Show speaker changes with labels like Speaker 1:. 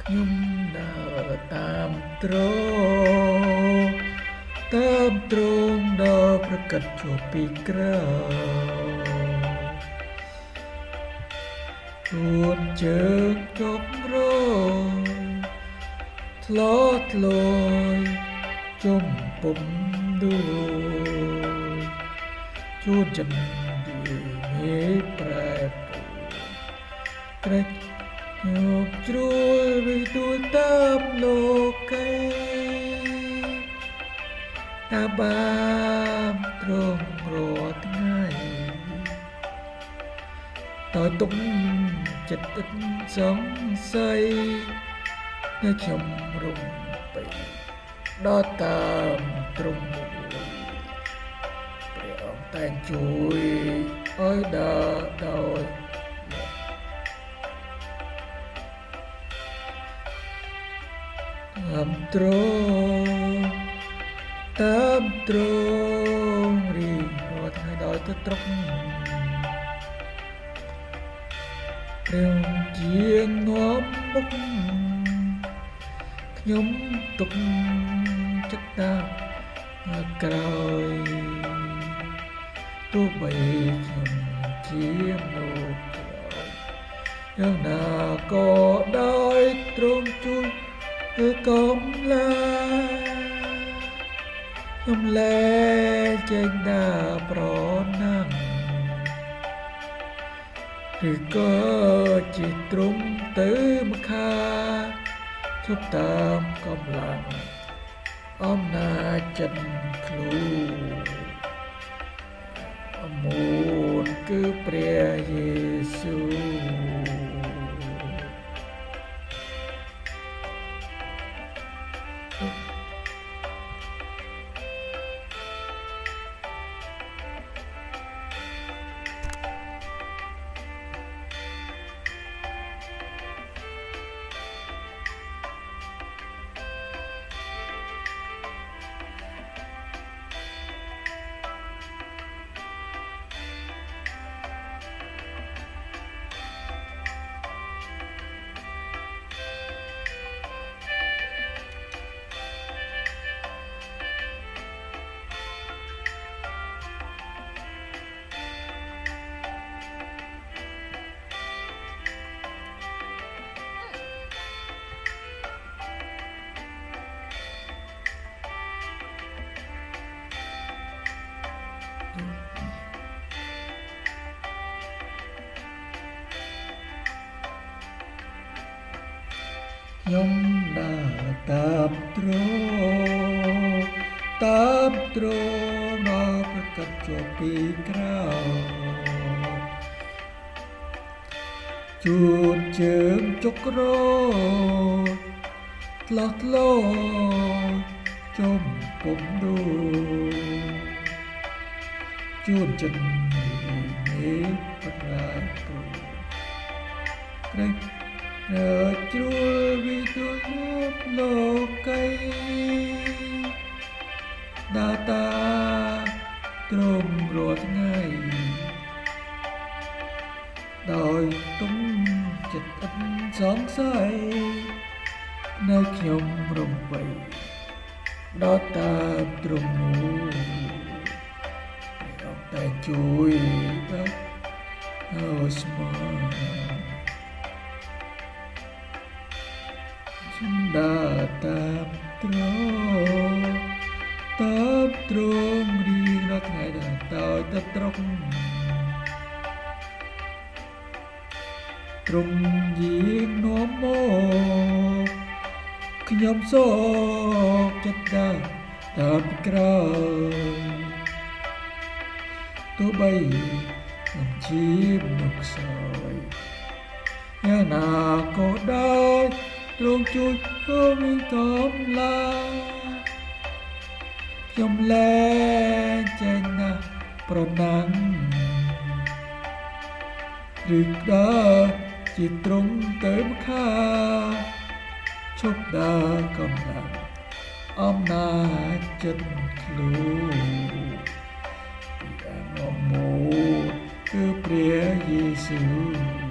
Speaker 1: ខ្ញុំដើរតាមទ្រងដល់ប្រកាសជួបពីក្រោយជួនជើងចុករធ្លាត់លយជុំពុំដួលជួនចិនមេប្រែប្រែញោមជ្រួលវិទូលតាមលោកីតាបានត្រង់រាល់ថ្ងៃតើទុកចិត្តទឹកសង្ស័យនៅខ្ញុំរំពេចដល់តាមត្រង់ព្រះអង្គតែងជួយឲ្យដើរដោយតាមទ្រងរៀងរាល់ថ្ងៃដោយទៅត្រង់ព្រះជានាំមុខខ្ញុំទុកចិត្តតាមក្រោយទោះបីខ្ញុំជាលោកក្រោយយ៉ាងណាក៏ដោយទ្រង់ជួយគឺកំឡាខ្ញុំលែចេញដើរប្រណាំងឬក៏ជាទ្រង់ទៅម្ខាជប់តាមកម្លាំងអំណាចចិត្តខ្លួនអមូលគឺព្រះយេស៊ូខ្ញុំដើរតាមទ្រង់ដល់ប្រកាសជាប់ពីក្រោយជួនជើងចុករធ្លាស់ធ្លោជុំពុំដួលជួនចិនមេប្រែប្រែក្រែងជ្រួលវិទូលលោកីដើរតាត្រង់រាល់ថ្ងៃដោយទុំចិត្តឥតសង្ស័យនៅខ្ញុំរំបីដល់តាមត្រង់នោះព្រះអង្គតែជួយដល់ឲ្យស្មោះដើរតាមទ្រង់រៀងរាល់ថ្ងៃដោយទៅត្រង់យាងនាំមកខ្ញុំសោកចិត្តដើរតាមក្រោយទោះបីខ្ញុំជាមនុស្សខ្សោយយ៉ាងណាក៏ដោយទ្រង់ជួយឲ្យមានកម្លាំងខ្ញុំលែងចេញណាស់ប្រណាំងឬដើរជាទ្រង់ទៅម្ខាឈប់ដើរកម្លាំងអំណាចចិត្តខ្លួនពីអង្គមូលគឺព្រះយេស៊ូវ